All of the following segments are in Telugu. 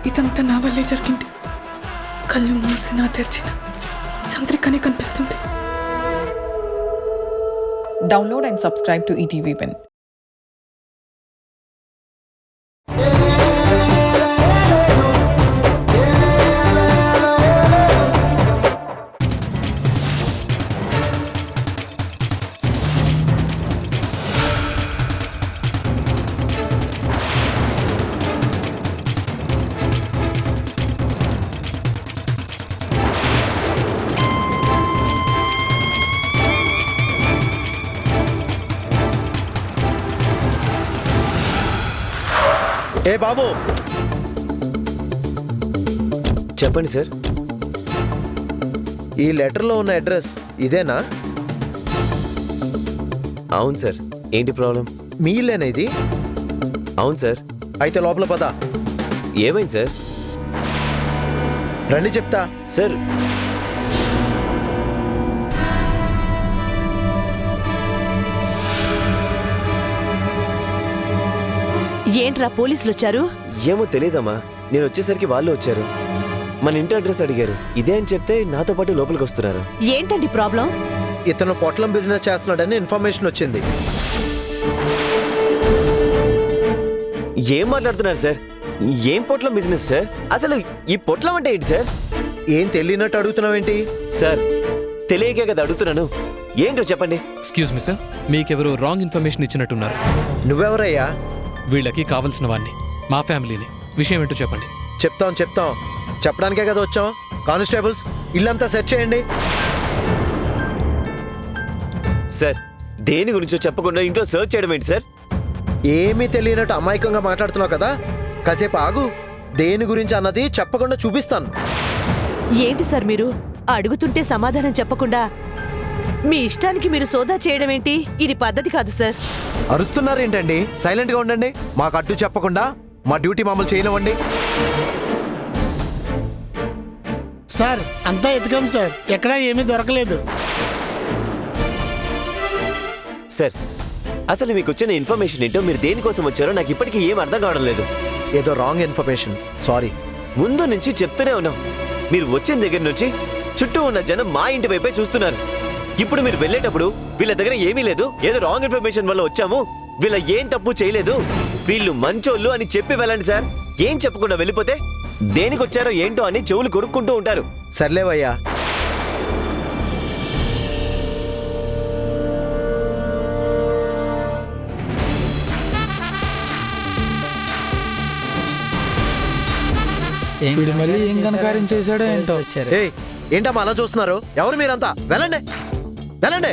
ఇదంతా నా వల్లే జరిగింది. కళ్ళు మూసినా తెరిచిన చంద్రికనే కనిపిస్తుంది. Download and subscribe to ETV Win. ఏ బాబు, చెప్పండి సార్. ఈ లెటర్లో ఉన్న అడ్రస్ ఇదేనా? అవును సార్. ఏంటి ప్రాబ్లం? మీ ఇల్లేనా ఇది? అవును సార్. అయితే లోపల పద. ఏమైంది సార్? రండి చెప్తా. సార్ ఏంట్రా పోలీసులు వచ్చారు? ఏమో తెలియదమ్మా, నేను వచ్చేసరికి వాళ్ళు వచ్చారు. మన ఇంటి అడ్రస్ అడిగారు. ఇదే అని చెప్తే నాతో పాటు లోపలికి వస్తున్నారు. ఏంటండి ప్రాబ్లం? ఇతను పొట్లం బిజినెస్ చేస్తున్నాడని ఇన్ఫర్మేషన్ వచ్చింది. ఏం మాట్లాడుతున్నారు సార్? ఏం పొట్లం బిజినెస్ సార్? అసలు ఈ పొట్లం అంటే ఏంటి సార్? ఏం తెలియనట్టు అడుగుతున్నావేంటి? సార్ తెలియకే కదా అడుగుతున్నాను. ఏంటో చెప్పండి. ఎక్స్క్యూజ్ మీ సార్, మీకెవరో రాంగ్ ఇన్ఫర్మేషన్ ఇచ్చినట్టున్నారు. నువ్వెవరయ్యా? వీళ్ళకి కావాల్సిన వాడిని, మా ఫ్యామిలీని. విషయం ఏంటో చెప్పండి. చెప్తాం చెప్పడానికే కదా వచ్చాం. కానిస్టేబుల్స్, ఇల్లంతా సెర్చ్ చేయండి. సార్ దేని గురించో చెప్పకుండా ఇంట్లో సర్చ్ చేయడం ఏంటి సార్? ఏమీ తెలియనట్టు అమాయకంగా మాట్లాడుతున్నావు కదా, కాసేపు ఆగు. దేని గురించి అన్నది చెప్పకుండా చూపిస్తాను. ఏంటి సార్ మీరు అడుగుతుంటే సమాధానం చెప్పకుండా మీ ఇష్టానికి మీరు సోదా చేయడం ఏంటి? ఇది పద్ధతి కాదు సార్. అరుస్తున్నారేంటండి? సైలెంట్గా ఉండండి. మాకు అడ్డు చెప్పకుండా మా డ్యూటీ మామూలు చేయనివ్వండి. సార్ అంతా ఎతకం సార్, ఎక్కడా ఏమీ దొరకలేదు. సార్ అసలు మీకు వచ్చిన ఇన్ఫర్మేషన్ ఏంటో, మీరు దేనికోసం వచ్చారో నాకు ఇప్పటికీ ఏం అర్థం కావడం లేదు. ఏదో రాంగ్ ఇన్ఫర్మేషన్, సారీ. ముందు నుంచి చెప్తూనే ఉన్నాం. మీరు వచ్చిన దగ్గర నుంచి చుట్టూ ఉన్న జనం మా ఇంటి వైపే చూస్తున్నారు. ఇప్పుడు మీరు వెళ్ళేటప్పుడు వీళ్ళ దగ్గర ఏమీ లేదు, ఏదో రాంగ్ ఇన్ఫర్మేషన్ వల్ల వచ్చాము, వీళ్ళ ఏం తప్పు చేయలేదు, వీళ్ళు మంచోళ్ళు అని చెప్పి వెళ్ళండి సార్. ఏం చెప్పకుండా వెళ్ళిపోతే దేనికి వచ్చారో ఏంటో అని చెవులు కొరుక్కుంటూ ఉంటారు. సర్లేవయ్యా. వీడు మళ్ళీ ఏం కనకారం చేశాడో ఏంటో. ఏయ్, ఏంటమ్మా అలా చూస్తున్నారు? ఎవరు మీరంతా? వెళ్ళండి వెళ్ళండి.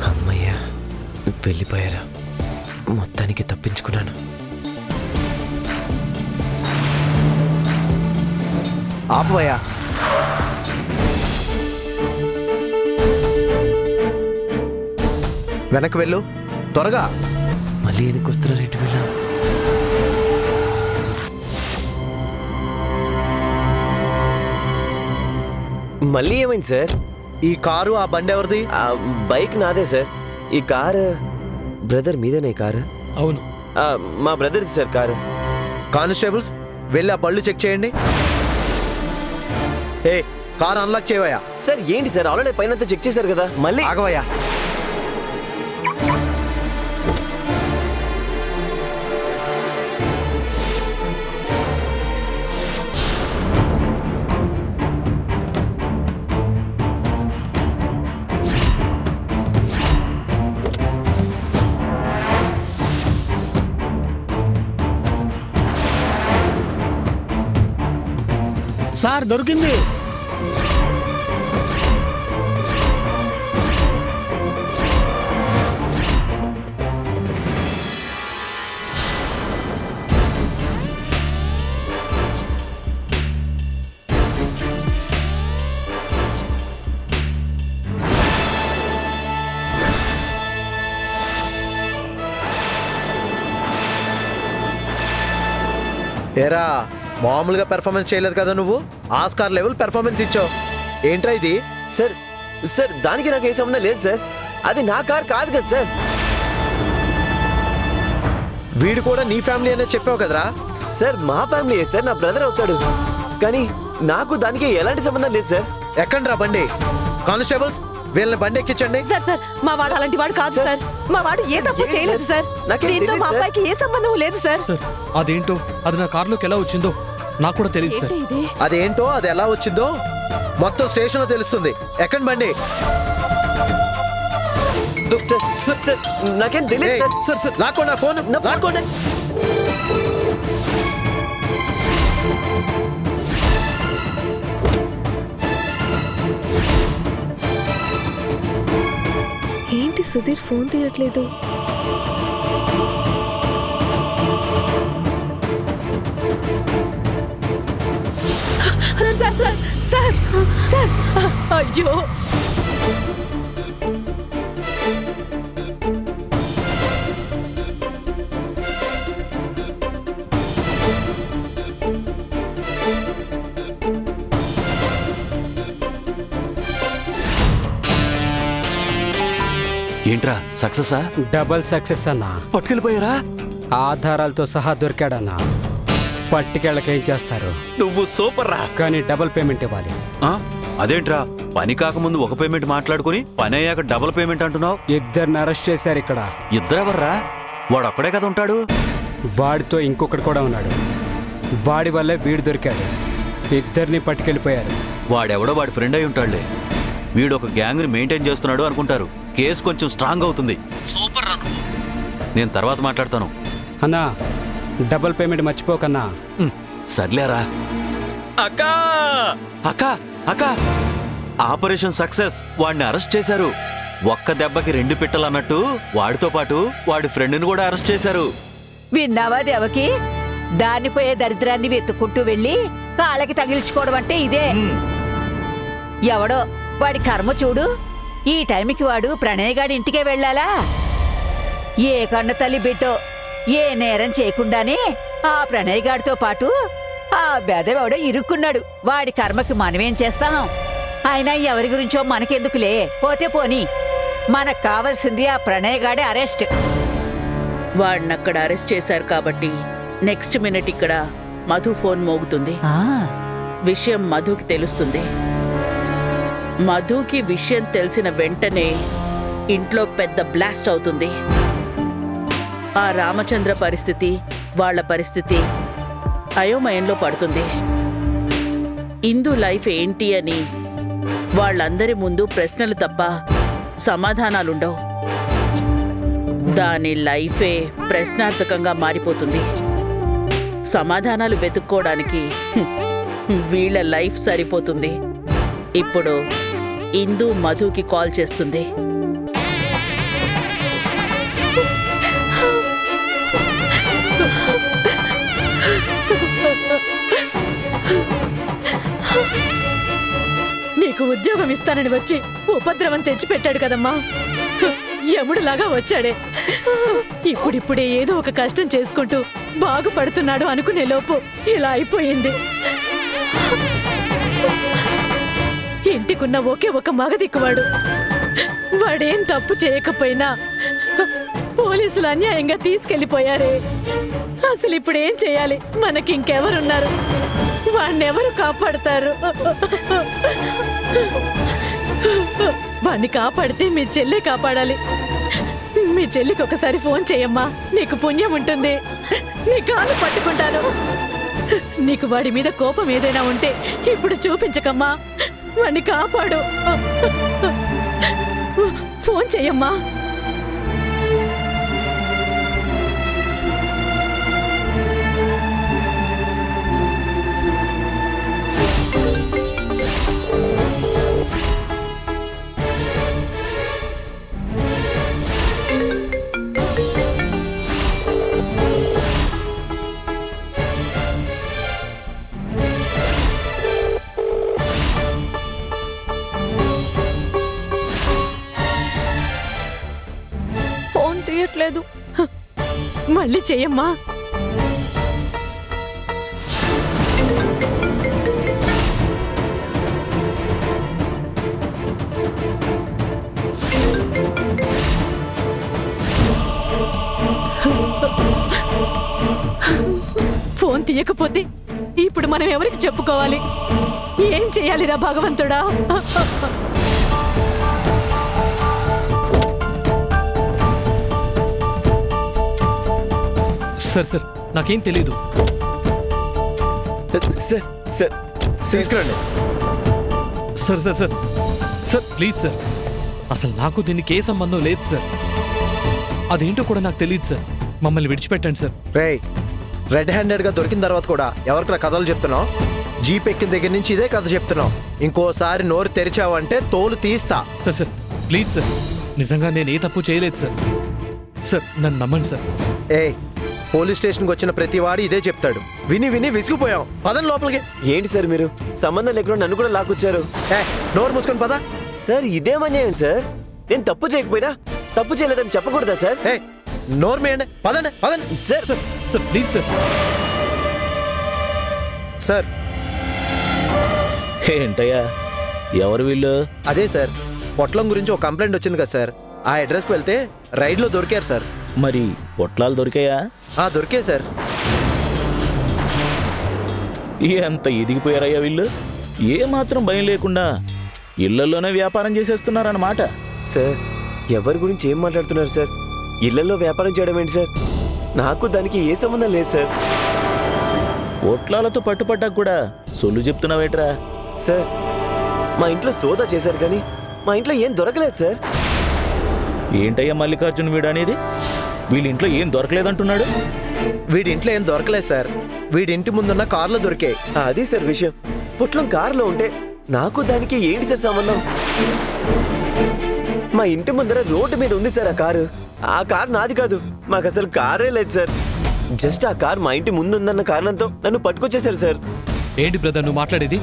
అమ్మయ్యా, వెళ్ళిపోయారా? మొత్తానికి తప్పించుకున్నాను. ఆపవయ్యా. వెనక్కి వెళ్ళు, త్వరగా. మళ్ళీ వెనక్కి వస్తున్నారు. ఇటు వెళ్ళా. మళ్ళీ ఏమైంది సార్? ఈ కారు ఆ బండి ఎవరిది? ఆ బైక్ నాదే సార్. ఈ కారు బ్రదర్ మీదేనా? ఈ కారు? అవును. మా బ్రదర్ది సార్ కారు. కానిస్టేబుల్స్, వెళ్ళి ఆ బళ్ళు చెక్ చేయండి. ఏ, కారు అన్లాక్ చేయవయ్యా. సార్ ఏంటి సార్, ఆల్రెడీ పైన చెక్ చేశారు కదా, మళ్ళీ ఆగవయ్యా. సార్ దొరికింది. ఏరా, మామూలుగా పెర్ఫార్మెన్స్ చేయలేదు కదా నువ్వు, ఆస్కార్ లెవెల్ పెర్ఫార్మెన్స్ ఇచ్చావు. ఏంట్రా ఇది? సార్ సార్ దానికి నాకు ఏ సంబంధం లేదు సార్. అది నా కార్ కాదు కదా సార్. వీడు కూడా నీ ఫ్యామిలీ అనే చెప్పావు కదరా. సార్ మా ఫ్యామిలీ సార్, నా బ్రదర్ అవుతాడు. కానీ నాకు దానికి ఎలాంటి సంబంధం లేదు సార్. ఎక్కండ్రా బండి. కానిస్టేబుల్స్ వీళ్ళని బండి ఎక్కించండి. సార్ సార్ మా వాడు అలాంటి వాడు కాదు సార్. మా వాడు ఏ తప్పు ఏంటి చేయలేదు సార్? సార్. నాకేం దీంతో తెలీదు మా సార్. అబ్బాయికి ఏ సంబంధం లేదు సార్. సార్ అదేంటో అది నా కార్లోకి ఎలా వచ్చిందో నాకు కూడా తెలియదు సార్. ఏంటి ఇది? అదేంటో అది ఎలా వచ్చిందో మొత్తం స్టేషన్ లో తెలుస్తుంది. ఎక్కండి బండి. సార్ సార్ నాకేం తెలియదు ఏయ్, సార్. సార్ సార్ లాక్కోండి ఆ ఫోన్, లాక్కోండి. ఏంటి సుధీర్ ఫోన్ తీయట్లేదు? సార్ సార్ సార్ సార్ అయ్యో ఏంట్రా సక్సెసా? డబల్ సక్సెస్ అన్నా. పట్టుకెళ్ళిపోయారా? ఆధారాలతో సహా దొరికాడన్నా. పట్టుకెళ్ళకేం చేస్తారు? నువ్వు సూపర్ రా. కానీ డబుల్ పేమెంట్ ఇవ్వాలి. ఆ? అదేంట్రా పని కాకముందు ఒక పేమెంట్ మాట్లాడుకుని పని అయ్యాక డబుల్ పేమెంట్ అంటున్నావు? ఇద్దరిని అరెస్ట్ చేశారు ఇక్కడ. ఇద్దరెవర్రా? వాడు ఒక్కడే కదా ఉంటాడు. వాడితో ఇంకొకడు కూడా ఉన్నాడు. వాడి వల్లే వీడు దొరికాడు. ఇద్దరిని పట్టుకెళ్ళిపోయారు. వాడెవడో వాడి ఫ్రెండ్ అయి ఉంటాడులే. వీడు ఒక గ్యాంగ్ ని మెయింటైన్ చేస్తున్నాడు అనుకుంటారు. కేసు కొంచెం స్ట్రాంగ్ అవుతుంది. సూపర్ రా నువ్వు. నేను తర్వాత మాట్లాడతాను. అన్నా డబుల్ పేమెంట్ మర్చిపోకన్నా. సర్లేరా. అక్కా అక్కా అక్కా ఆపరేషన్ సక్సెస్. వాడిని అరెస్ట్ చేశారు. ఒక్క దెబ్బకి 2 పిట్టలు అన్నట్టు వాడితో పాటు వాడి ఫ్రెండ్ని కూడా అరెస్ట్ చేశారు. విన్నావా దేవకి? దానిపోయే దరిద్రాన్ని వెతుక్కుంటూ వెళ్ళి కాళ్ళకి తగిలించుకోవడం అంటే ఇదే. ఎవడో వాడి కర్మ చూడు. ఈ టైంకి వాడు ప్రణయ్ ఇంటికే వెళ్ళాలా? ఏ కన్న తల్లి బిడ్డో ఏ నేరం చేయకుండానే ఆ ప్రణయ్ గాడితో పాటు ఆ బెదవాడో ఇరుక్కున్నాడు. వాడి కర్మకి మనమేం చేస్తాం? అయినా ఎవరి గురించో మనకెందుకులే, పోతే పోని. మనకు కావాల్సింది ఆ ప్రణయ్ గాడి అరెస్ట్. వాడినక్కడ అరెస్ట్ చేశారు కాబట్టి నెక్స్ట్ మినిట్ ఇక్కడ మధు ఫోన్ మోగుతుంది. విషయం మధుకి తెలుస్తుంది. మధుకి విషయం తెలిసిన వెంటనే ఇంట్లో పెద్ద బ్లాస్ట్ అవుతుంది. ఆ రామచంద్ర పరిస్థితి, వాళ్ళ పరిస్థితి అయోమయంలో పడుతుంది. ఇందు లైఫ్ ఏంటి అని వాళ్ళందరి ముందు ప్రశ్నలు తప్ప సమాధానాలుండవు. దాని లైఫే ప్రశ్నార్థకంగా మారిపోతుంది. సమాధానాలు వెతుక్కోవడానికి వీళ్ళ లైఫ్ సరిపోతుంది. ఇప్పుడు ఇందు మధుకి కాల్ చేస్తుంది. నీకు ఉద్యోగం ఇస్తానని వచ్చి ఉపద్రవం తెచ్చిపెట్టాడు కదమ్మా. యముడులాగా వచ్చాడే. ఇప్పుడిప్పుడే ఏదో ఒక కష్టం చేసుకుంటూ బాగుపడుతున్నాడు అనుకునే లోపు ఇలా అయిపోయింది. ఇంటికున్న ఒకే ఒక మగదిక్కువాడు. వాడేం తప్పు చేయకపోయినా పోలీసులు అన్యాయంగా తీసుకెళ్లిపోయారే. అసలు ఇప్పుడు ఏం చేయాలి? మనకింకెవరున్నారు? వాణ్ణెవరు కాపాడతారు? వాణ్ణి కాపాడితే మీ చెల్లి కాపాడాలి. మీ చెల్లికి ఒకసారి ఫోన్ చేయమ్మా, నీకు పుణ్యం ఉంటుంది. నీ కాళ్ళు పట్టుకుంటాను. నీకు వాడి మీద కోపం ఏదైనా ఉంటే ఇప్పుడు చూపించకమ్మా. వాణ్ణి కాపాడు. ఫోన్ చెయ్యమ్మా. ఫోన్ తీయట్లేదు. మళ్ళీ చెయ్యమ్మా. చెయ్యకపోతే ఇప్పుడు మనం ఎవరికి చెప్పుకోవాలి? ఏం చెయ్యాలిరా భగవంతుడా? సార్ నాకేం తెలీదు. సార్ సార్ తీసుకురండి. సార్ ప్లీజ్ సార్, అసలు నాకు దీనికి ఏ సంబంధం లేదు సార్. అదేంటో కూడా నాకు తెలియదు సార్. మమ్మల్ని విడిచిపెట్టండి సార్. రేయ్, రెడ్ హ్యాండెడ్ గా దొరికిన తర్వాత కూడా ఎవరికి కథలు చెప్తున్నావు? జీప్ ఎక్కిన దగ్గర నుంచి ఇదే కథ చెప్తున్నావు. ఇంకోసారి నోరు తెరిచావంటే తోలు తీస్తా. సార్ ప్లీజ్ సార్, నిజంగా నేను ఏ తప్పు చేయలేదు సార్. సార్ నన్ను నమ్మండి సార్. ఏయ్, పోలీస్ స్టేషన్కి వచ్చిన ప్రతి వాడు ఇదే చెప్తాడు. విని విని విసిగిపోయాం. పదండి లోపలికి. ఏంటి సార్ మీరు సంబంధం లేకుండా నన్ను కూడా లాక్కొచ్చారు? నోరు మూసుకొని పద. సార్ ఇదేమన్యాయం సార్. నేను తప్పు చేయకపోయినా తప్పు చేయలేదని చెప్పకూడదా సార్? నోరు మేయండి. పదండి పదండి. Sir please sir. సార్ ఏంటయ్యా, ఎవరు వీళ్ళు? అదే సార్, పొట్లం గురించి ఒక కంప్లైంట్ వచ్చింది కదా సార్. ఆ అడ్రస్కి వెళ్తే రైడ్లో దొరికారు సార్. మరి పొట్లాలు దొరికాయా? దొరికాయి సార్. ఎంత ఎదిగిపోయారయ్యా వీళ్ళు. ఏ మాత్రం భయం లేకుండా ఇళ్లలోనే వ్యాపారం చేసేస్తున్నారన్నమాట. సార్ ఎవరి గురించి ఏం మాట్లాడుతున్నారు సార్? ఇళ్లలో వ్యాపారం చేయడం ఏంటి సార్? నాకు దానికి ఏ సంబంధం లేదు సార్. పొట్లాలతో పట్టుపడ్డాక కూడా సొల్లు చెప్తున్నావేట్రా? సార్ మా ఇంట్లో సోదా చేశారు కానీ మా ఇంట్లో ఏం దొరకలేదు సార్. ఏంటయ్యా మల్లికార్జున వీడు అనేది? వీళ్ళ ఇంట్లో ఏం దొరకలేదంటున్నాడు. వీడి ఇంట్లో ఏం దొరకలేదు సార్. వీడి ఇంటి ముందున్న కార్లో దొరికాయి. అది సార్ విషయం. పొట్లం కారులో ఉంటే నాకు దానికి ఏంటి సార్ సంబంధం? మా ఇంటి ముందర రోడ్డు మీద ఉంది సార్ ఆ కారు. ఆ కారు నాది కాదు. మాకు అసలు కారే లేదు సార్. జస్ట్ ఆ కారు మా ఇంటి ముందు ఉందన్న కారణంతో నన్ను పట్టుకొచ్చేసారు సార్. ఏంటి బ్రదర్ నువ్వు మాట్లాడేది?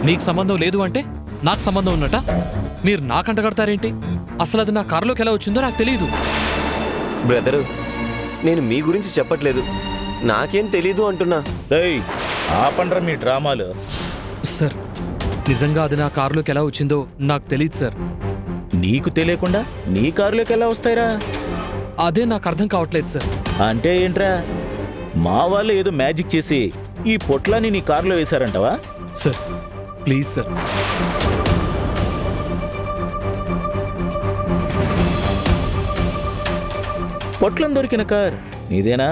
నీకు సంబంధం లేదు అంటే నాకు సంబంధం ఉన్నట? మీరు నాకంట కడతారేంటి? అసలు అది నా కారులోకి ఎలా వచ్చిందో నాకు తెలియదు. బ్రదరు, నేను మీ గురించి చెప్పట్లేదు, నాకేం తెలీదు అంటున్నా. ఆపండ్రా మీ డ్రామాలు. సార్ నిజంగా అది నా కారులోకి ఎలా వచ్చిందో నాకు తెలియదు సార్. నీకు తెలియకుండా నీ కారులోకి ఎలా వస్తాయిరా? అదే నాకు అర్థం కావట్లేదు సార్. అంటే ఏంట్రా, మా వాళ్ళు ఏదో మ్యాజిక్ చేసి ఈ పొట్లాన్ని నీ కారులో వేశారంటవా? Sir please sir. పొట్లం దొరికిన కార్ నీదేనా?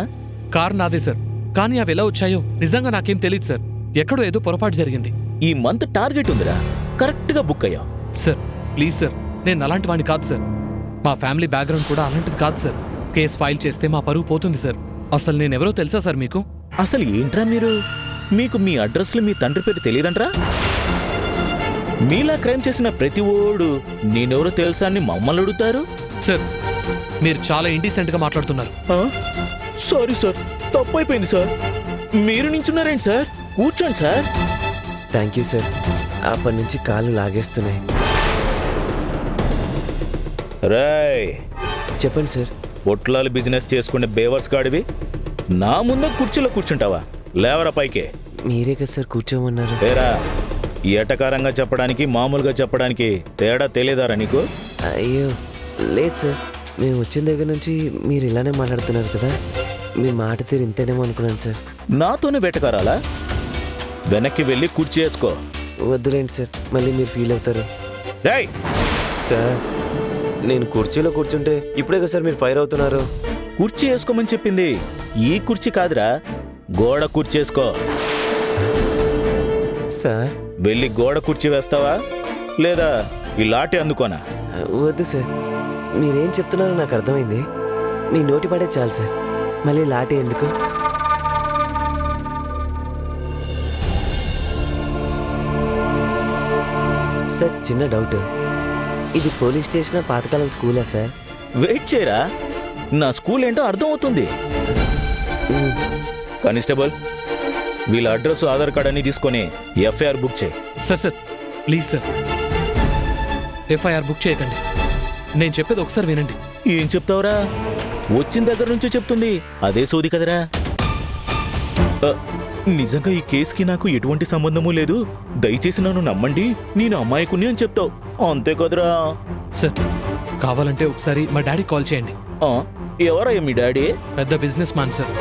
కార్ నాదే సార్, కానీ అవి ఎలా వచ్చాయో నిజంగా నాకేం తెలియదు సార్. ఎక్కడో ఏదో పొరపాటు జరిగింది. ఈ మంత్ టార్గెట్ ఉందిరా, కరెక్ట్ గా బుక్ అయ్యావు. సార్ ప్లీజ్ సార్, నేను అలాంటి వాడిని కాదు సార్. మా ఫ్యామిలీ బ్యాక్గ్రౌండ్ కూడా అలాంటిది కాదు సార్. కేసు ఫైల్ చేస్తే మా పరువు పోతుంది సార్. అసలు నేనెవరో తెలుసా సార్ మీకు? అసలు ఏంట్రా మీరు? మీకు మీ అడ్రస్లు మీ తండ్రి పేరు తెలియదంట్రా? మీలా క్రైమ్ చేసిన ప్రతి ఓడు నేనెవరో తెలుసా అని మమ్మల్ని అడుగుతారు. సార్ మీరు చాలా ఇండిసెంట్ గా మాట్లాడుతున్నారు. సారీ సార్, తప్పైపోయింది సార్. మీరు నించున్నారేంటి సార్? కూర్చోండి సార్. Thank you sir. అప్పటి నుంచి కాళ్ళు లాగేస్తున్నాయి. రాయ్ చెప్పండి సార్. పొట్లాలు బిజినెస్ చేసుకునే బేవర్స్ గాడివి నా ముందు కుర్చీలో కూర్చుంటావా? లేవరా పైకే. మీరే కదా సార్ కూర్చోమన్నారు. ఏరా, ఎటకారంగా చెప్పడానికి మామూలుగా చెప్పడానికి తేడా తెలియదారా నీకు? అయ్యో లేదు సార్, మేము వచ్చిన దగ్గర నుంచి మీరు ఇలానే మాట్లాడుతున్నారు కదా, మీ మాట తీరు ఇంతేనేమో అనుకున్నాను సార్. నాతోనే వెటకారాలా? వెనక్కి వెళ్ళి కుర్చీ వేసుకో. వద్దులేండి సార్, మళ్ళీ మీరు ఫీల్ అవుతారు. రేయ్ సార్ నేను కుర్చీలో కూర్చుంటే ఇప్పుడే కదా సార్ మీరు ఫైర్ అవుతున్నారు. కుర్చీ వేసుకోమని చెప్పింది ఈ కుర్చీ కాదురా, గోడ కుర్చీ వేసుకో. సార్ వెళ్ళి గోడ కుర్చీ వేస్తావా లేదా ఈ లాఠీ అందుకోనా? వద్దు సార్, మీరేం చెప్తున్నారో నాకు అర్థమైంది. మీ నోటి పడే చాలు సార్, మళ్ళీ లాఠీ ఎందుకు? సార్ చిన్న డౌట్, ఇది పోలీస్ స్టేషన్ పాతకాలం స్కూలా సార్? వెయిట్ చేయరా, నా స్కూల్ ఏంటో అర్థం అవుతుంది. కానిస్టేబుల్, వీళ్ళ అడ్రస్ ఆధార్ కార్డ్ అని తీసుకొని ఎఫ్ఐఆర్ బుక్ చేయి. Sir please sir, FIR book చేయకండి. నేను చెప్పేది ఒకసారి వినండి. ఏం చెప్తావురా? వచ్చిన దగ్గర నుంచే చెప్తుంది అదే సోది కదరా. నిజంగా ఈ కేసుకి నాకు ఎటువంటి సంబంధము లేదు, దయచేసి నన్ను నమ్మండి, నేను అమ్మాయికుని అని చెప్తావు అంతే కదరా? సార్ కావాలంటే ఒకసారి మా డాడీ కాల్ చేయండి. ఎవరయ్యా మీ డాడీ? పెద్ద బిజినెస్ మ్యాన్ సార్.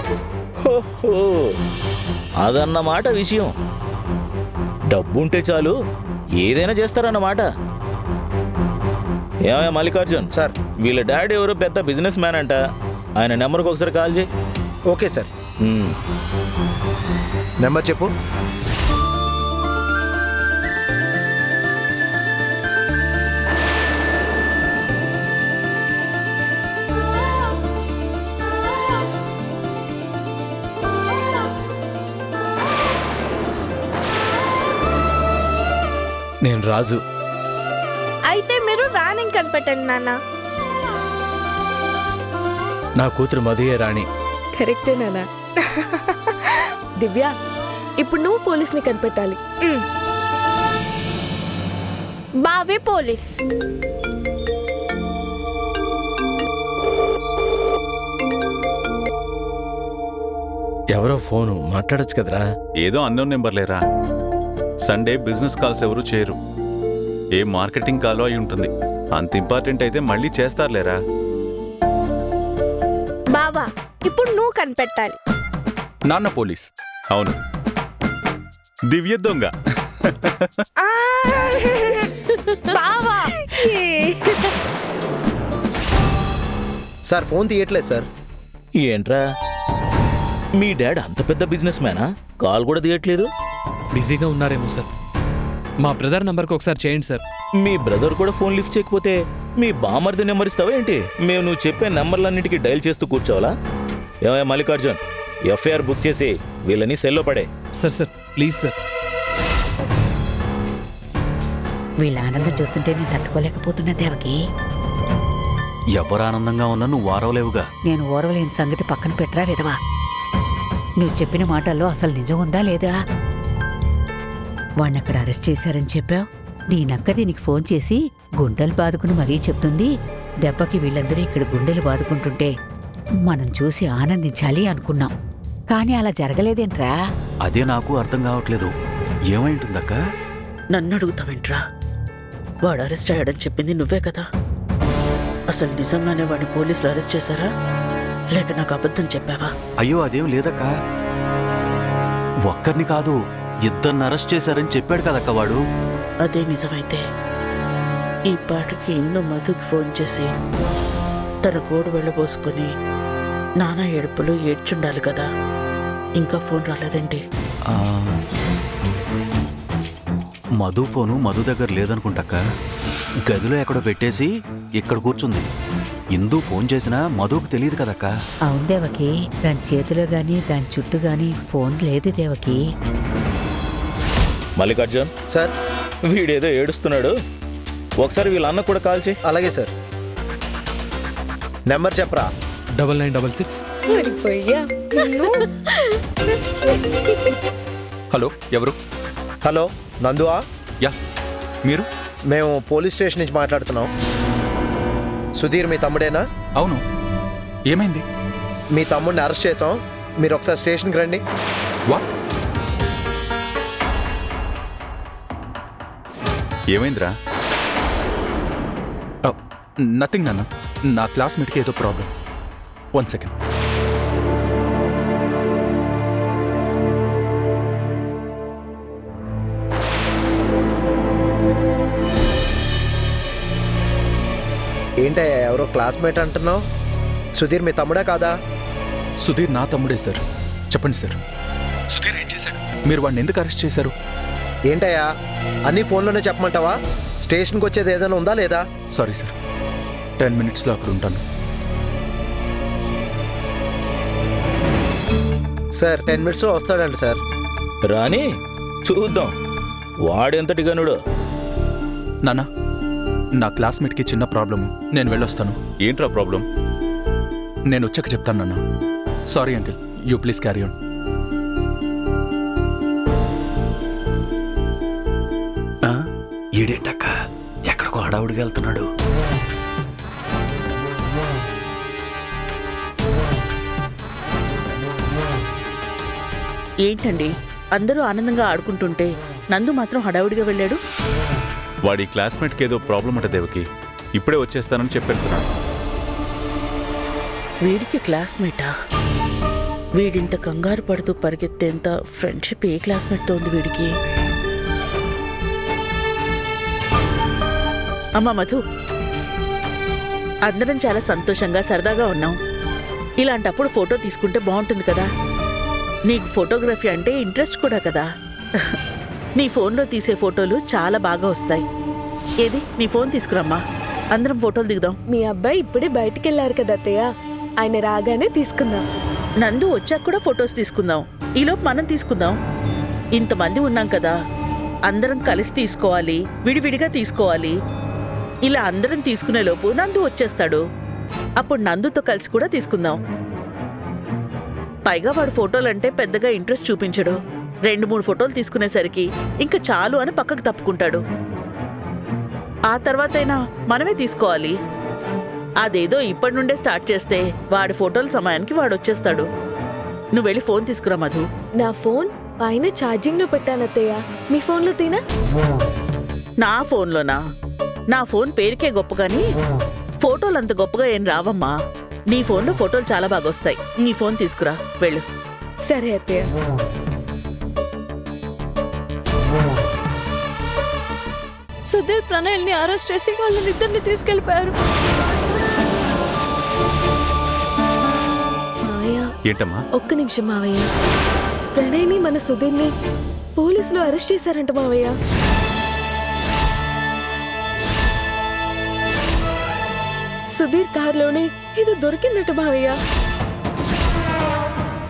హో, అదన్నమాట విషయం. డబ్బుంటే చాలు ఏదైనా చేస్తారన్నమాట. ఏమయ్యా మల్లికార్జున్ సార్. వీళ్ళ డాడీ ఎవరో పెద్ద బిజినెస్ మ్యాన్ అంట. ఆయన నెంబర్కి ఒకసారి కాల్ చేయి. Okay sir. ఉమ్. నెంబర్ చెప్పు. నేను రాజు. అయితే మీరు రాణిని కనిపెట్టండి నాన్న. నా కూతురు మధుయే రాణి. కరెక్టే నాన్న. దివ్య, ఇప్పుడు నువ్వు పోలీస్ని కనిపెట్టాలి. బావే పోలీస్. ఎవరో ఫోను మాట్లాడొచ్చు కదరా. ఏదో అన్నోన్ నెంబర్ లేరా. సండే బిజినెస్ కాల్స్ ఎవరు చేయరు. ఏ మార్కెటింగ్ కాలో అయి ఉంటుంది. అంత ఇంపార్టెంట్ అయితే మళ్ళీ చేస్తారులేరా. బావా, ఇప్పుడు నువ్వు కనిపెట్టాలి. నాన్న పోలీస్. అవును. దివ్య దొంగ. బావా. సార్ ఫోన్ తీయట్లేదు సార్. ఏంట్రా మీ డాడ్ అంత పెద్ద బిజినెస్ మ్యానా? కాల్ కూడా తీయట్లేదు. బిజీగా ఉన్నారేమో సార్. మా బ్రదర్ నంబర్కి ఒకసారి చేయండి సార్. మీ బ్రదర్ కూడా ఫోన్ లిఫ్ట్ చేయకపోతే మీ బామర్ది నెంబర్ ఇస్తావా ఏంటి? మేము నువ్వు చెప్పే నెంబర్లన్నిటికీ డైల్ చేస్తూ కూర్చోవాలా? ఏమయ్యా మల్లికార్జున్, ఎఫ్ఐఆర్ బుక్ చేసి వీళ్ళని సెల్లో పడే. Sir sir please sir. వీళ్ళ ఆనందం చూస్తుంటే నేను తట్టుకోలేకపోతున్నా దేవకి. ఎవరు ఆనందంగా ఉన్నా నువ్వు వారవలేవుగా. నేను ఓర్వలేని సంగతి పక్కన పెట్టరా విధవా. నువ్వు చెప్పిన మాటల్లో అసలు నిజం ఉందా లేదా? వాణ్ణి అక్కడ అరెస్ట్ చేశారని చెప్పావు. దీనక్క దీనికి ఫోన్ చేసి గుండెలు బాదుకుని మరీ చెప్తుంది. దెబ్బకి వీళ్ళందరూ ఇక్కడ గుండెలు బాదుకుంటుంటే మనం చూసి ఆనందించాలి అనుకున్నాం. కానీ అలా జరగలేదేంట్రా? అదే నాకు అర్థం కావట్లేదు. ఏమైంటుందక్క? నన్ను అడుగుతావేంట్రా? వాడు అరెస్ట్ అయ్యాడని చెప్పింది నువ్వే కదా. అసలు నిజంగానే వాడిని పోలీసులు అరెస్ట్ చేశారా, లేక నాకు అబద్ధం చెప్పావా? అయ్యో అదేం లేదక్క. ఒక్కరిని కాదు, ఇద్దరిని అరెస్ట్ చేశారని చెప్పాడు కదక్క వాడు. అదే నిజమైతే ఈ పాటకి ఎన్నో మధుకి ఫోన్ చేసి తన గోడు వెళ్ళబోసుకుని నానా ఏడుపులు ఏడ్చుండాలి కదా. ఇంకా ఫోన్ రాలేదేంటి? ఆ, మధు ఫోను మధు దగ్గర లేదనుకుంటాక. గదిలో ఎక్కడో పెట్టేసి ఇక్కడ కూర్చుంది. ఇందు ఫోన్ చేసినా మధుకు తెలియదు కదక్క. అవును దేవకి, దాని చేతిలో గాని దాని చుట్టూ గాని ఫోన్ లేదు దేవకి. మల్లికార్జున్ సార్. వీడేదో ఏడుస్తున్నాడు, ఒకసారి వీళ్ళ అన్న కూడా కాల్ చేయి. అలాగే సార్. నెంబర్ చెప్పరా. 9966. హలో, ఎవరు? హలో, నందువా? యా, మీరు? మేము పోలీస్ స్టేషన్ నుంచి మాట్లాడుతున్నాం. సుధీర్ మీ తమ్ముడేనా? అవును. ఏమైంది? మీ తమ్ముడిని అరెస్ట్ చేసాం. మీరు ఒకసారి స్టేషన్కి రండి. వా, ఏమైందిరా? నథింగ్ నాన్న. నా క్లాస్మేట్కి ఏదో ప్రాబ్లం. 1 సెకండ్. ఏంటయ్యా ఎవరో క్లాస్మేట్ అంటున్నావు? సుధీర్ మీ తమ్ముడా కాదా? సుధీర్ నా తమ్ముడే సార్. చెప్పండి సార్, సుధీర్ ఏం చేశాడు? మీరు వాడిని ఎందుకు అరెస్ట్ చేశారు? ఏంటయ్యా అన్నీ ఫోన్లోనే చెప్పమంటావా? స్టేషన్కి వచ్చేది ఏదైనా ఉందా లేదా? సారీ సార్, 10 మినిట్స్లో అక్కడ ఉంటాను. సార్ 10 మినిట్స్లో వస్తాడండి సార్. రాని చూద్దాం వాడెంతటి గనుడు. నాన్న, నా క్లాస్మేట్కి చిన్న ప్రాబ్లము. నేను వెళ్ళొస్తాను. ఏంట్రా ప్రాబ్లం? నేను వచ్చాక చెప్తాను నాన్న. Sorry uncle, you please carry on. ఈడేంటక్క ఎక్కడికో హడావుడిగా వెళ్తున్నాడు. ఏంటండి అందరూ ఆనందంగా ఆడుకుంటుంటే నందు మాత్రం హడావుడిగా వెళ్ళాడు? వాడి క్లాస్మేట్కి ఏదో ప్రాబ్లం అంట దేవకి. ఇప్పుడే వచ్చేస్తానని చెప్పేస్తున్నాడు. వీడికి క్లాస్మేటా? వీడింత కంగారు పడుతూ పరిగెత్తేంత ఫ్రెండ్షిప్ ఏ క్లాస్మేట్తో ఉంది వీడికి? అమ్మా మధు, అందరం చాలా సంతోషంగా సరదాగా ఉన్నాం. ఇలాంటప్పుడు ఫోటో తీసుకుంటే బాగుంటుంది కదా. నీకు ఫోటోగ్రఫీ అంటే ఇంట్రెస్ట్ కూడా కదా. నీ ఫోన్లో తీసే ఫోటోలు చాలా బాగా వస్తాయి. ఏది నీ ఫోన్ తీసుకురమ్మా, అందరం ఫోటోలు దిగుదాం. మీ అబ్బాయి ఇప్పుడే బయటికి వెళ్ళారు కదా అత్తయ్య, ఆయన రాగానే తీసుకుందాం. నందు వచ్చాక కూడా ఫొటోస్ తీసుకుందాం. ఈలోపు మనం తీసుకుందాం. ఇంతమంది ఉన్నాం కదా, అందరం కలిసి తీసుకోవాలి, విడివిడిగా తీసుకోవాలి. ఇలా అందరం తీసుకునే లోపు నందు వచ్చేస్తాడు. అప్పుడు నందుతో కలిసి కూడా తీసుకుందాం. పైగా వాడు ఫోటోలంటే పెద్దగా ఇంట్రెస్ట్ చూపించడు. 2-3 ఫోటోలు తీసుకునేసరికి ఇంకా చాలు అని పక్కకు తప్పుకుంటాడు. ఆ తర్వాతైనా మనమే తీసుకోవాలి. అదేదో ఇప్పటి నుండే స్టార్ట్ చేస్తే వాడి ఫోటోల సమయానికి వాడు వచ్చేస్తాడు. నువ్వు వెళ్ళి ఫోన్ తీసుకురా మధు. నా ఫోన్ పైన ఛార్జింగ్ లో పెట్టాను అత్తయ్య, మీ ఫోన్లో తీనా? నా ఫోన్లోనా? నా ఫోన్ పేరుకే గొప్ప కానీ ఫోటోలు అంత గొప్పగా ఏం రావమ్మా. నీ ఫోన్లో ఫోటోలు చాలా బాగా వస్తాయి. నీ ఫోన్ తీసుకురా, వెళ్ళు. సరే అత్తయ్య. సుధీర్ ప్రణయ్ని అరెస్ట్ చేసి వాళ్ళనిద్దరిని తీసుకెళ్లిపోయారు. మావయ్య, ఏంటమ్మా? ఒక్క నిమిషం మావయ్య. ప్రణయ్ని మన సుధీర్ని పోలీసులు అరెస్ట్ చేశారంట మావయ్య. సుధీర్ కారులోనే ఇది దొరికిందట మావయ్య.